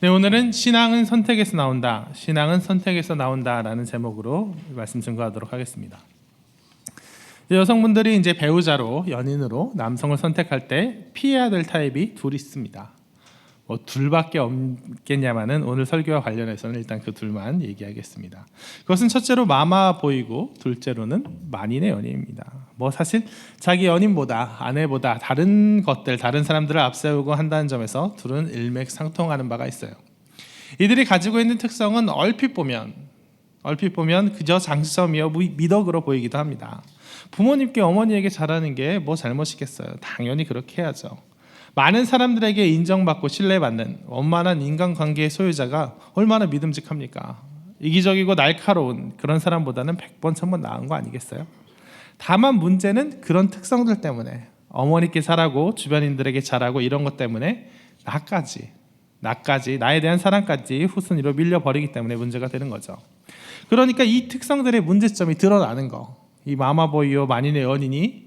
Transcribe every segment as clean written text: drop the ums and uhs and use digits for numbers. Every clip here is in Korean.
네, 오늘은 신앙은 선택에서 나온다, 신앙은 선택에서 나온다라는 제목으로 말씀 증거하도록 하겠습니다. 여성분들이 이제 배우자로, 연인으로 남성을 선택할 때 피해야 될 타입이 둘 있습니다. 뭐 둘밖에 없겠냐마는 오늘 설교와 관련해서는 일단 그 둘만 얘기하겠습니다. 그것은 첫째로 마마보이고 둘째로는 만인의 연인입니다. 뭐 사실 자기 연인보다 아내보다 다른 것들, 다른 사람들을 앞세우고 한다는 점에서 둘은 일맥상통하는 바가 있어요. 이들이 가지고 있는 특성은 얼핏 보면 그저 장점이요 미덕으로 보이기도 합니다. 부모님께 어머니에게 잘하는 게 뭐 잘못이겠어요. 당연히 그렇게 해야죠. 많은 사람들에게 인정받고 신뢰받는 원만한 인간관계의 소유자가 얼마나 믿음직합니까? 이기적이고 날카로운 그런 사람보다는 100번 1000번 나은 거 아니겠어요? 다만 문제는 그런 특성들 때문에 어머니께 잘하고 주변인들에게 잘하고 이런 것 때문에 나까지 나에 대한 사랑까지 후순위로 밀려버리기 때문에 문제가 되는 거죠. 그러니까 이 특성들의 문제점이 드러나는 거, 이 마마보이요 만인의 연인이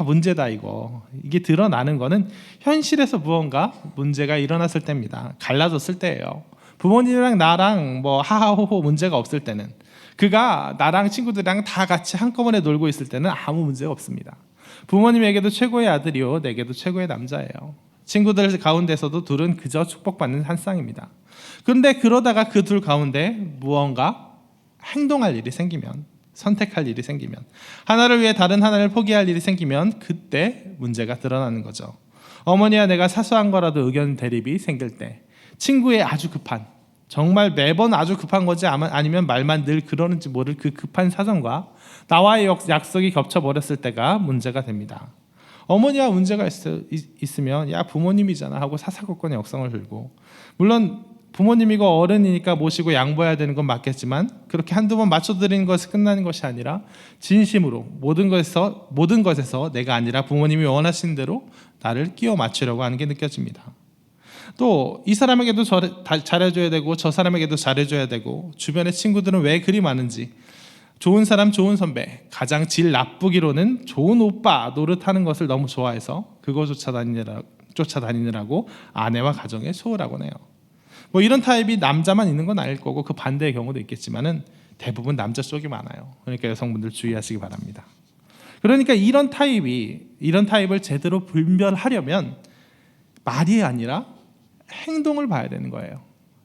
문제다 이게 드러나는 거는 현실에서 무언가 문제가 일어났을 때입니다. 갈라졌을 때예요. 부모님이랑 나랑 뭐 하하호호 문제가 없을 때는, 그가 나랑 친구들이랑 다 같이 한꺼번에 놀고 있을 때는 아무 문제가 없습니다. 부모님에게도 최고의 아들이요 내게도 최고의 남자예요. 친구들 가운데서도 둘은 그저 축복받는 한 쌍입니다. 그런데 그러다가 그 둘 가운데 무언가 행동할 일이 생기면, 선택할 일이 생기면, 하나를 위해 다른 하나를 포기할 일이 생기면 그때 문제가 드러나는 거죠. 어머니와 내가 사소한 거라도 의견 대립이 생길 때, 친구의 아주 급한, 정말 매번 아주 급한 거지 아니면 말만 늘 그러는지 모를 그 급한 사정과 나와의 약속이 겹쳐버렸을 때가 문제가 됩니다. 어머니와 문제가 있으면 야 부모님이잖아 하고 사사건건의 역성을 들고, 물론 부모님이고 어른이니까 모시고 양보해야 되는 건 맞겠지만 그렇게 한두 번 맞춰드리는 것이 끝나는 것이 아니라 진심으로 모든 것에서 내가 아니라 부모님이 원하시는 대로 나를 끼워 맞추려고 하는 게 느껴집니다. 또 이 사람에게도 잘해줘야 되고 저 사람에게도 잘해줘야 되고, 주변의 친구들은 왜 그리 많은지, 좋은 사람 좋은 선배, 가장 질 나쁘기로는 좋은 오빠 노릇하는 것을 너무 좋아해서 그거 쫓아다니느라고 아내와 가정에 소홀하곤 해요. 뭐 이런 타입이 남자만 있는 건 아닐 거고 그 반대의 경우도 있겠지만은 대부분 남자 쪽이 많아요. 그러니까 여성분들 주의하시기 바랍니다. 그러니까 이런 타입을 제대로 분별하려면 말이 아니라 행동을 봐야 되는 거예요.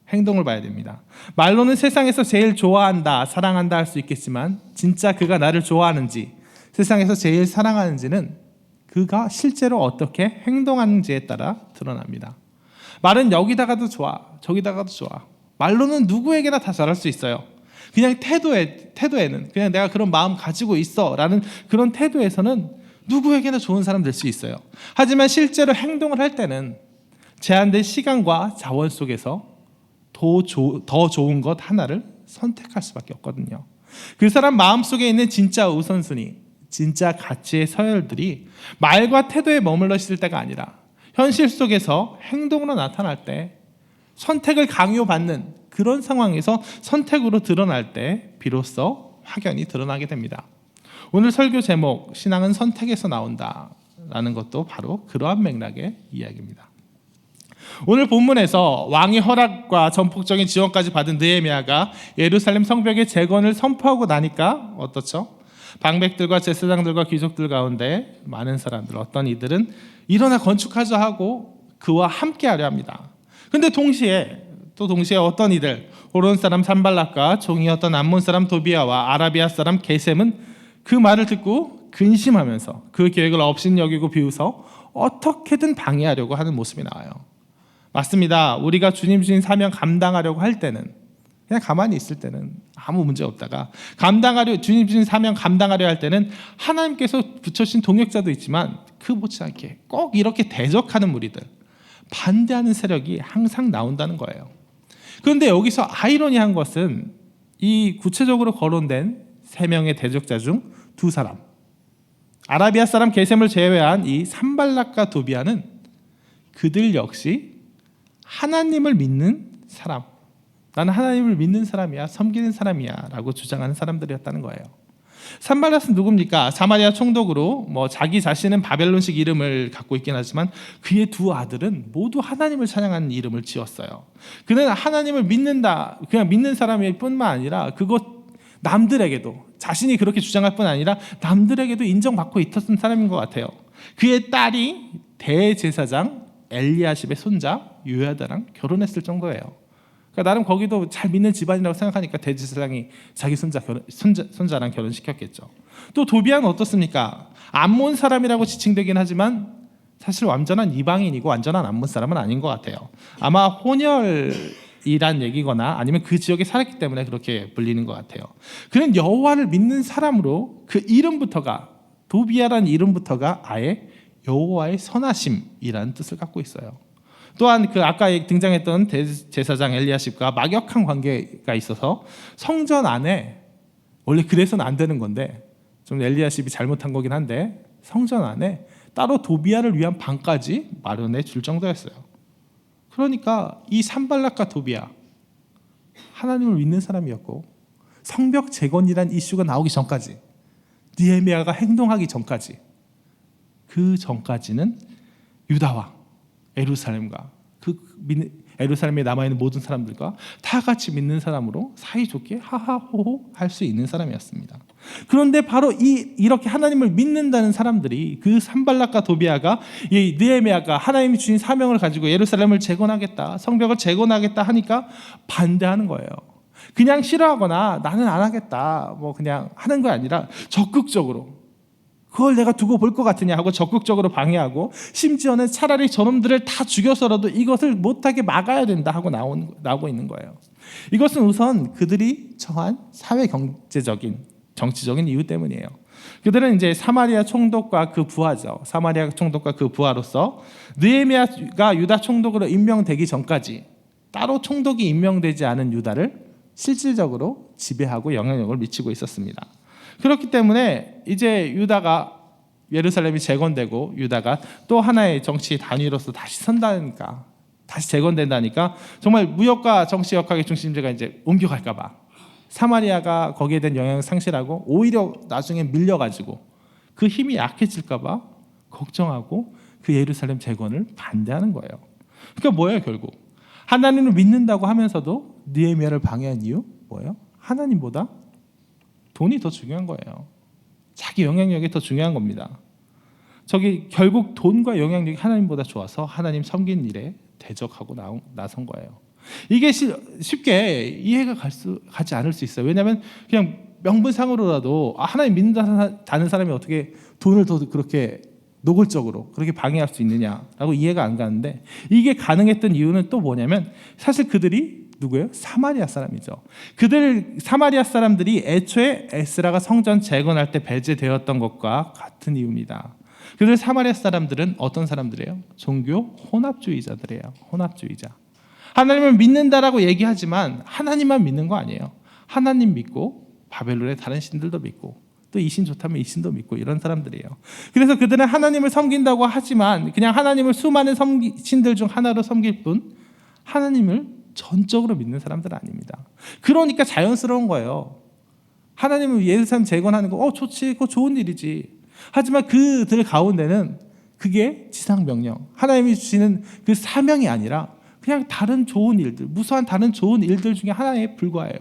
행동을 봐야 됩니다. 말로는 세상에서 제일 좋아한다, 사랑한다 할 수 있겠지만 진짜 그가 나를 좋아하는지, 세상에서 제일 사랑하는지는 그가 실제로 어떻게 행동하는지에 따라 드러납니다. 말은 여기다가도 좋아, 저기다가도 좋아. 말로는 누구에게나 다 잘할 수 있어요. 그냥 태도에는 그냥 내가 그런 마음 가지고 있어 라는 그런 태도에서는 누구에게나 좋은 사람 될 수 있어요. 하지만 실제로 행동을 할 때는 제한된 시간과 자원 속에서 더 좋은 것 하나를 선택할 수밖에 없거든요. 그 사람 마음속에 있는 진짜 우선순위, 진짜 가치의 서열들이 말과 태도에 머물러 있을 때가 아니라 현실 속에서 행동으로 나타날 때, 선택을 강요받는 그런 상황에서 선택으로 드러날 때 비로소 확연히 드러나게 됩니다. 오늘 설교 제목 신앙은 선택에서 나온다 라는 것도 바로 그러한 맥락의 이야기입니다. 오늘 본문에서 왕의 허락과 전폭적인 지원까지 받은 느헤미야가 예루살렘 성벽의 재건을 선포하고 나니까 어떻죠? 방백들과 제사장들과 귀족들 가운데 많은 사람들, 어떤 이들은 일어나 건축하자 하고 그와 함께 하려 합니다. 그런데 동시에 어떤 이들, 호론 사람 산발락과 종이었던 암몬 사람 도비아와 아라비아 사람 게셈은 그 말을 듣고 근심하면서 그 계획을 업신여기고 비웃어 어떻게든 방해하려고 하는 모습이 나와요. 맞습니다. 우리가 주님 주신 사명 감당하려고 할 때는, 그냥 가만히 있을 때는 아무 문제 없다가 주님 주신 사명 감당하려 할 때는 하나님께서 붙여주신 동역자도 있지만 그 못지않게 꼭 이렇게 대적하는 무리들, 반대하는 세력이 항상 나온다는 거예요. 그런데 여기서 아이러니한 것은 이 구체적으로 거론된 3명의 대적자 중 2사람, 아라비아 사람 게셈을 제외한 이 산발락과 도비아는 그들 역시 하나님을 믿는 사람, 나는 하나님을 믿는 사람이야, 섬기는 사람이야 라고 주장하는 사람들이었다는 거예요. 산발랏은 누굽니까? 사마리아 총독으로 자기 자신은 바벨론식 이름을 갖고 있긴 하지만 그의 두 아들은 모두 하나님을 찬양하는 이름을 지었어요. 그는 하나님을 믿는다, 그냥 믿는 사람일 뿐만 아니라 그것 남들에게도, 자신이 그렇게 주장할 뿐 아니라 남들에게도 인정받고 있었던 사람인 것 같아요. 그의 딸이 대제사장 엘리야십의 손자 요야다랑 결혼했을 정도예요. 그러니까 나름 거기도 잘 믿는 집안이라고 생각하니까 대제사장이 자기 손자랑 결혼시켰겠죠. 또 도비아는 어떻습니까? 암몬 사람이라고 지칭되긴 하지만 사실 완전한 이방인이고 완전한 암몬 사람은 아닌 것 같아요. 아마 혼혈이란 얘기거나 아니면 그 지역에 살았기 때문에 그렇게 불리는 것 같아요. 그는 여호와를 믿는 사람으로 그 이름부터가, 도비아라는 이름부터가 아예 여호와의 선하심이라는 뜻을 갖고 있어요. 또한 그 아까 등장했던 대제사장 엘리야십과 막역한 관계가 있어서 성전 안에, 원래 그래서는 안 되는 건데 좀 엘리야십이 잘못한 거긴 한데, 성전 안에 따로 도비아를 위한 방까지 마련해 줄 정도였어요. 그러니까 이 산발락과 도비아, 하나님을 믿는 사람이었고 성벽 재건이란 이슈가 나오기 전까지, 느헤미야가 행동하기 전까지, 그 전까지는 유다와 예루살렘과 예루살렘에 남아있는 모든 사람들과 다 같이 믿는 사람으로 사이좋게 하하호호 할 수 있는 사람이었습니다. 그런데 바로 이렇게 하나님을 믿는다는 사람들이, 그 산발락과 도비아가, 이 느헤미야가 하나님이 주신 사명을 가지고 예루살렘을 재건하겠다, 성벽을 재건하겠다 하니까 반대하는 거예요. 그냥 싫어하거나 나는 안 하겠다 그냥 하는 거 아니라 적극적으로, 그걸 내가 두고 볼 것 같으냐 하고 적극적으로 방해하고, 심지어는 차라리 저놈들을 다 죽여서라도 이것을 못하게 막아야 된다 하고 나오고 있는 거예요. 이것은 우선 그들이 처한 사회 경제적인 정치적인 이유 때문이에요. 그들은 이제 사마리아 총독과 그 부하죠. 사마리아 총독과 그 부하로서 느헤미야가 유다 총독으로 임명되기 전까지 따로 총독이 임명되지 않은 유다를 실질적으로 지배하고 영향력을 미치고 있었습니다. 그렇기 때문에 이제 유다가, 예루살렘이 재건되고 유다가 또 하나의 정치 단위로서 다시 선다니까, 다시 재건된다니까 정말 무역과 정치 역학의 중심지가 이제 옮겨갈까 봐 사마리아가 거기에 대한 영향을 상실하고 오히려 나중에 밀려가지고 그 힘이 약해질까 봐 걱정하고 그 예루살렘 재건을 반대하는 거예요. 그러니까 뭐예요? 결국 하나님을 믿는다고 하면서도 느헤미야를 방해한 이유 뭐예요? 하나님보다 돈이 더 중요한 거예요. 자기 영향력이 더 중요한 겁니다. 결국 돈과 영향력이 하나님보다 좋아서 하나님 섬긴 일에 대적하고 나선 거예요. 이게 쉽게 이해가 가지 않을 수 있어요. 왜냐하면 그냥 명분상으로라도 하나님 믿는다는 사람이 어떻게 돈을 더 그렇게 노골적으로 그렇게 방해할 수 있느냐라고 이해가 안 가는데, 이게 가능했던 이유는 또 뭐냐면 사실 그들이 누구예요? 사마리아 사람이죠. 사마리아 사람들이 애초에 에스라가 성전 재건할 때 배제되었던 것과 같은 이유입니다. 그들 사마리아 사람들은 어떤 사람들이에요? 종교 혼합주의자들이에요. 혼합주의자. 하나님을 믿는다라고 얘기하지만 하나님만 믿는 거 아니에요. 하나님 믿고 바벨론의 다른 신들도 믿고 또 이 신 좋다면 이 신도 믿고 이런 사람들이에요. 그래서 그들은 하나님을 섬긴다고 하지만 그냥 하나님을 수많은 신들 중 하나로 섬길 뿐 하나님을 전적으로 믿는 사람들은 아닙니다. 그러니까 자연스러운 거예요. 하나님을 예루살렘 재건하는 거 좋지, 그거 좋은 일이지. 하지만 그들 가운데는 그게 지상 명령, 하나님이 주시는 그 사명이 아니라 그냥 다른 좋은 일들, 무수한 다른 좋은 일들 중에 하나에 불과해요.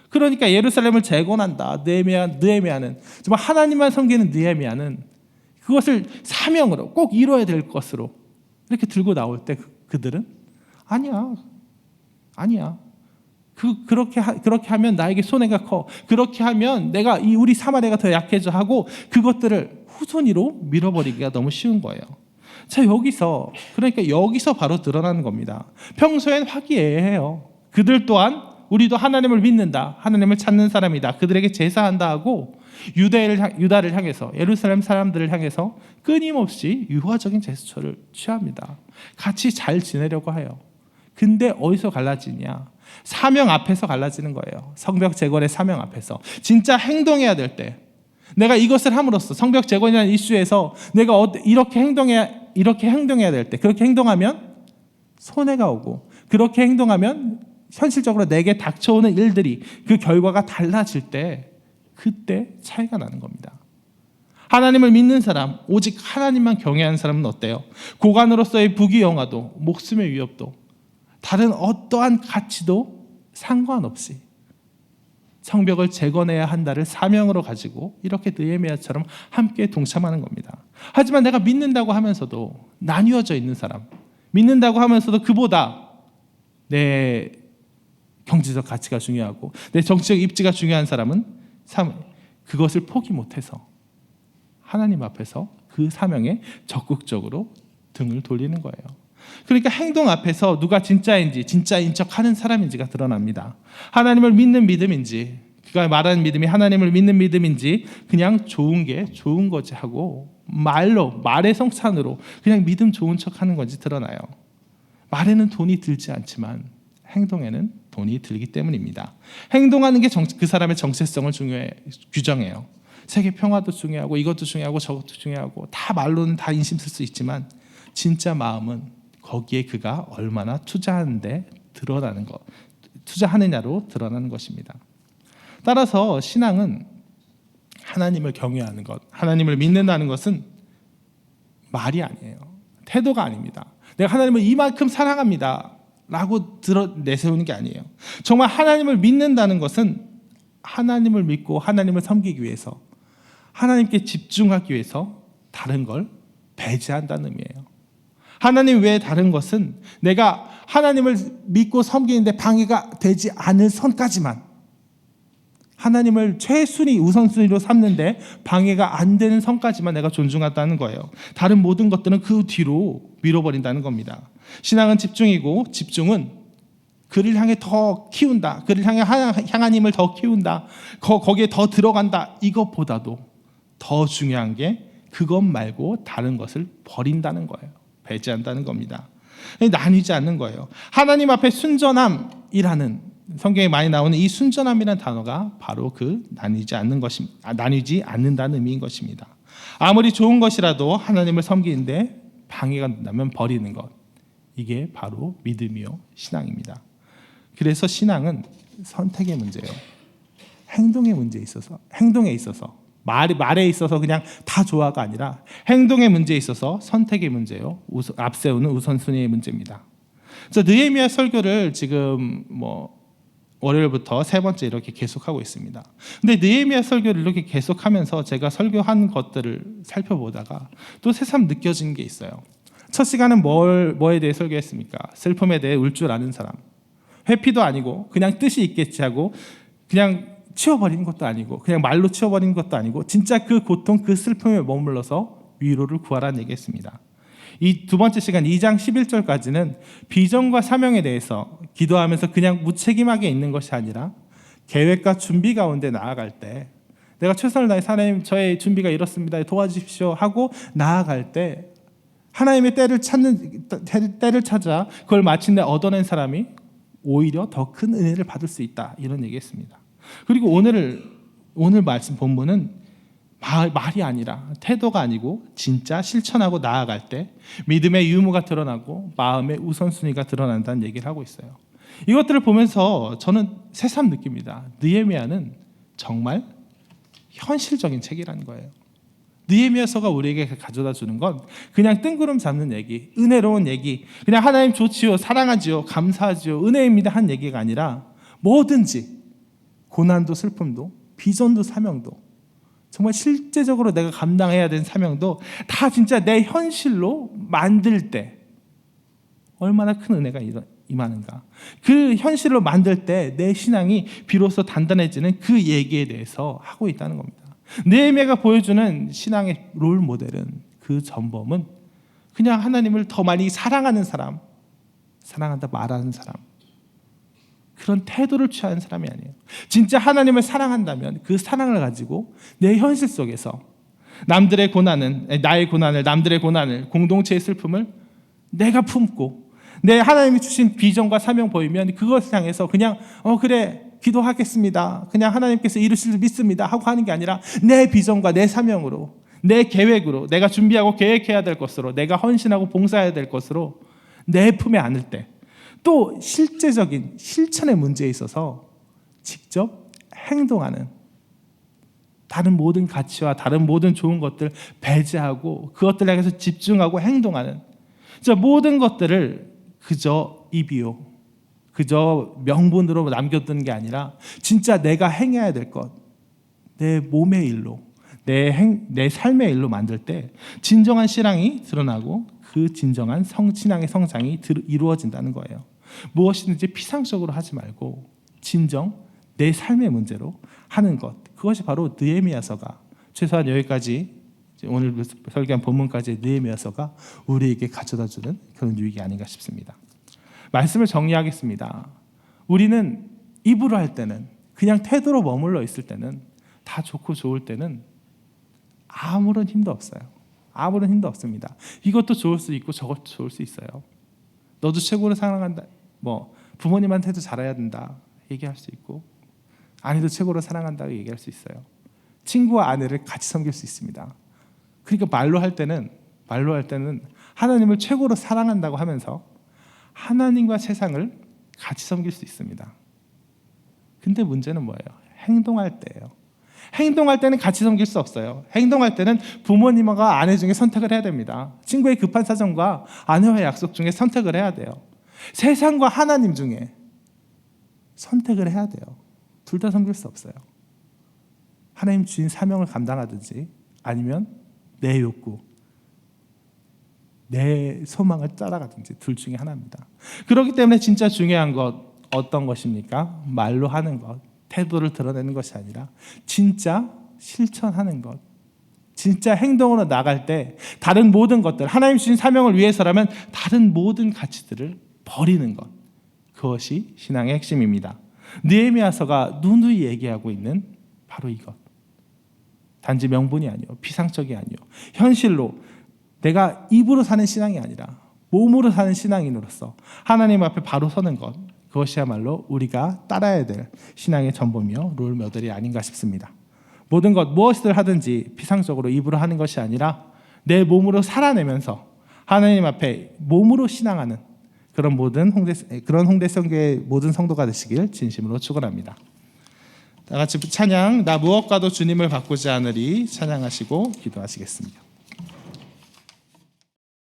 그러니까 예루살렘을 재건한다, 느헤미야는 정말 하나님만 섬기는 느헤미야는 그것을 사명으로 꼭 이뤄야 될 것으로 이렇게 들고 나올 때 그들은 아니야. 그렇게 하면 나에게 손해가 커. 그렇게 하면 우리 사마리아가 더 약해져 하고 그것들을 후순위로 밀어버리기가 너무 쉬운 거예요. 자, 여기서 바로 드러나는 겁니다. 평소엔 화기애애해요. 그들 또한 우리도 하나님을 믿는다, 하나님을 찾는 사람이다, 그들에게 제사한다 하고 유다를 향해서, 예루살렘 사람들을 향해서 끊임없이 유화적인 제스처를 취합니다. 같이 잘 지내려고 해요. 근데 어디서 갈라지냐? 사명 앞에서 갈라지는 거예요. 성벽 재건의 사명 앞에서. 진짜 행동해야 될 때, 내가 이것을 함으로써 성벽 재건이라는 이슈에서 내가 이렇게 행동해야 될 때, 그렇게 행동하면 손해가 오고, 그렇게 행동하면 현실적으로 내게 닥쳐오는 일들이, 그 결과가 달라질 때 그때 차이가 나는 겁니다. 하나님을 믿는 사람, 오직 하나님만 경외하는 사람은 어때요? 고관으로서의 부귀영화도, 목숨의 위협도, 다른 어떠한 가치도 상관없이 성벽을 재건해야 한다를 사명으로 가지고 이렇게 느헤미야처럼 함께 동참하는 겁니다. 하지만 내가 믿는다고 하면서도 나뉘어져 있는 사람, 믿는다고 하면서도 그보다 내 경제적 가치가 중요하고 내 정치적 입지가 중요한 사람은 그것을 포기 못해서 하나님 앞에서 그 사명에 적극적으로 등을 돌리는 거예요. 그러니까 행동 앞에서 누가 진짜인지, 진짜인 척하는 사람인지가 드러납니다. 하나님을 믿는 믿음인지, 그가 말하는 믿음이 하나님을 믿는 믿음인지, 그냥 좋은 게 좋은 거지 하고 말의 성찬으로 그냥 믿음 좋은 척하는 건지 드러나요. 말에는 돈이 들지 않지만 행동에는 돈이 들기 때문입니다. 행동하는 게 그 사람의 정체성을 규정해요. 세계 평화도 중요하고 이것도 중요하고 저것도 중요하고 다 말로는 다 인심 쓸 수 있지만 진짜 마음은 거기에 그가 얼마나 투자하는데 드러나는 것, 투자하느냐로 드러나는 것입니다. 따라서 신앙은 하나님을 경외하는 것, 하나님을 믿는다는 것은 말이 아니에요. 태도가 아닙니다. 내가 하나님을 이만큼 사랑합니다 라고 내세우는 게 아니에요. 정말 하나님을 믿는다는 것은 하나님을 믿고 하나님을 섬기기 위해서, 하나님께 집중하기 위해서 다른 걸 배제한다는 의미예요. 하나님 외에 다른 것은 내가 하나님을 믿고 섬기는데 방해가 되지 않을 선까지만, 하나님을 최순위 우선순위로 삼는데 방해가 안 되는 선까지만 내가 존중한다는 거예요. 다른 모든 것들은 그 뒤로 밀어버린다는 겁니다. 신앙은 집중이고, 집중은 그를 향해 더 키운다, 그를 향한 힘을 더 키운다, 거기에 더 들어간다, 이것보다도 더 중요한 게 그것 말고 다른 것을 버린다는 거예요. 배제한다는 겁니다. 나뉘지 않는 거예요. 하나님 앞에 순전함이라는, 성경에 많이 나오는 이 순전함이라는 단어가 바로 그 나뉘지 않는다는 의미인 것입니다. 아무리 좋은 것이라도 하나님을 섬기는데 방해가 된다면 버리는 것, 이게 바로 믿음이요 신앙입니다. 그래서 신앙은 선택의 문제예요. 행동에 있어서 말에 있어서 그냥 다 좋아가 아니라 행동의 문제에 있어서 선택의 문제요, 앞세우는 우선순위의 문제입니다. 그래서 느헤미야 설교를 지금 월요일부터 3번째 이렇게 계속하고 있습니다. 근데 느헤미야 설교를 이렇게 계속하면서 제가 설교한 것들을 살펴보다가 또 새삼 느껴진 게 있어요. 첫 시간은 뭐에 대해 설교했습니까? 슬픔에 대해 울 줄 아는 사람. 회피도 아니고 그냥 뜻이 있겠지 하고 그냥 치워버리는 것도 아니고 그냥 말로 치워버리는 것도 아니고 진짜 그 고통, 그 슬픔에 머물러서 위로를 구하라는 얘기했습니다. 이 두 번째 시간 2장 11절까지는 비전과 사명에 대해서 기도하면서 그냥 무책임하게 있는 것이 아니라 계획과 준비 가운데 나아갈 때, 내가 최선을 다해 하나님 저의 준비가 이렇습니다, 도와주십시오 하고 나아갈 때 하나님의 때를 찾아 그걸 마침내 얻어낸 사람이 오히려 더 큰 은혜를 받을 수 있다, 이런 얘기했습니다. 그리고 오늘 말씀 본문은 말이 아니라, 태도가 아니고 진짜 실천하고 나아갈 때 믿음의 유무가 드러나고 마음의 우선순위가 드러난다는 얘기를 하고 있어요. 이것들을 보면서 저는 새삼 느낍니다. 느헤미야는 정말 현실적인 책이라는 거예요. 느헤미야서가 우리에게 가져다 주는 건 그냥 뜬구름 잡는 얘기, 은혜로운 얘기, 그냥 하나님 좋지요, 사랑하지요, 감사하지요, 은혜입니다 한 얘기가 아니라 뭐든지 고난도 슬픔도 비전도 사명도 정말 실제적으로 내가 감당해야 되는 사명도 다 진짜 내 현실로 만들 때 얼마나 큰 은혜가 임하는가, 그 현실로 만들 때 내 신앙이 비로소 단단해지는 그 얘기에 대해서 하고 있다는 겁니다. 느헤미야가 보여주는 신앙의 롤 모델은, 그 전범은 그냥 하나님을 더 많이 사랑하는 사람, 사랑한다 말하는 사람, 그런 태도를 취하는 사람이 아니에요. 진짜 하나님을 사랑한다면 그 사랑을 가지고 내 현실 속에서 나의 고난을, 남들의 고난을, 공동체의 슬픔을 내가 품고 내 하나님이 주신 비전과 사명 보이면 그것을 향해서 그냥 그래 기도하겠습니다, 그냥 하나님께서 이루실 줄 믿습니다 하고 하는 게 아니라 내 비전과 내 사명으로, 내 계획으로, 내가 준비하고 계획해야 될 것으로, 내가 헌신하고 봉사해야 될 것으로 내 품에 안을 때, 또 실제적인 실천의 문제에 있어서 직접 행동하는, 다른 모든 가치와 다른 모든 좋은 것들 배제하고 그것들을 향해서 집중하고 행동하는 저 모든 것들을 그저 입이요, 그저 명분으로 남겨두는 게 아니라 진짜 내가 행해야 될 것, 내 몸의 일로, 내 삶의 일로 만들 때 진정한 신앙이 드러나고 그 진정한 신앙의 성장이 이루어진다는 거예요. 무엇이든지 피상적으로 하지 말고 진정 내 삶의 문제로 하는 것, 그것이 바로 느헤미야서가, 최소한 여기까지 오늘 설교한 본문까지의 느헤미야서가 우리에게 가져다주는 그런 유익이 아닌가 싶습니다. 말씀을 정리하겠습니다. 우리는 입으로 할 때는, 그냥 태도로 머물러 있을 때는, 다 좋고 좋을 때는 아무런 힘도 없어요. 아무런 힘도 없습니다. 이것도 좋을 수 있고 저것도 좋을 수 있어요. 너도 최고로 사랑한다, 부모님한테도 잘해야 된다 얘기할 수 있고, 아내도 최고로 사랑한다고 얘기할 수 있어요. 친구와 아내를 같이 섬길 수 있습니다. 그러니까 말로 할 때는 하나님을 최고로 사랑한다고 하면서 하나님과 세상을 같이 섬길 수 있습니다. 근데 문제는 뭐예요? 행동할 때예요. 행동할 때는 같이 섬길 수 없어요. 행동할 때는 부모님과 아내 중에 선택을 해야 됩니다. 친구의 급한 사정과 아내와의 약속 중에 선택을 해야 돼요. 세상과 하나님 중에 선택을 해야 돼요. 둘 다 섬길 수 없어요. 하나님 주신 사명을 감당하든지 아니면 내 욕구, 내 소망을 따라가든지 둘 중에 하나입니다. 그렇기 때문에 진짜 중요한 것 어떤 것입니까? 말로 하는 것, 태도를 드러내는 것이 아니라 진짜 실천하는 것, 진짜 행동으로 나갈 때 다른 모든 것들, 하나님 주신 사명을 위해서라면 다른 모든 가치들을 버리는 것, 그것이 신앙의 핵심입니다. 느헤미야서가 누누이 얘기하고 있는 바로 이것, 단지 명분이 아니요, 피상적이 아니요, 현실로 내가 입으로 사는 신앙이 아니라 몸으로 사는 신앙인으로서 하나님 앞에 바로 서는 것, 그것이야말로 우리가 따라야 될 신앙의 전범이요 롤모델이 아닌가 싶습니다. 모든 것 무엇을 하든지 피상적으로 입으로 하는 것이 아니라 내 몸으로 살아내면서 하나님 앞에 몸으로 신앙하는 그런 홍대성교의 모든 성도가 되시길 진심으로 축원합니다. 다 같이 찬양, 나 무엇과도 주님을 바꾸지 않으리 찬양하시고 기도하시겠습니다.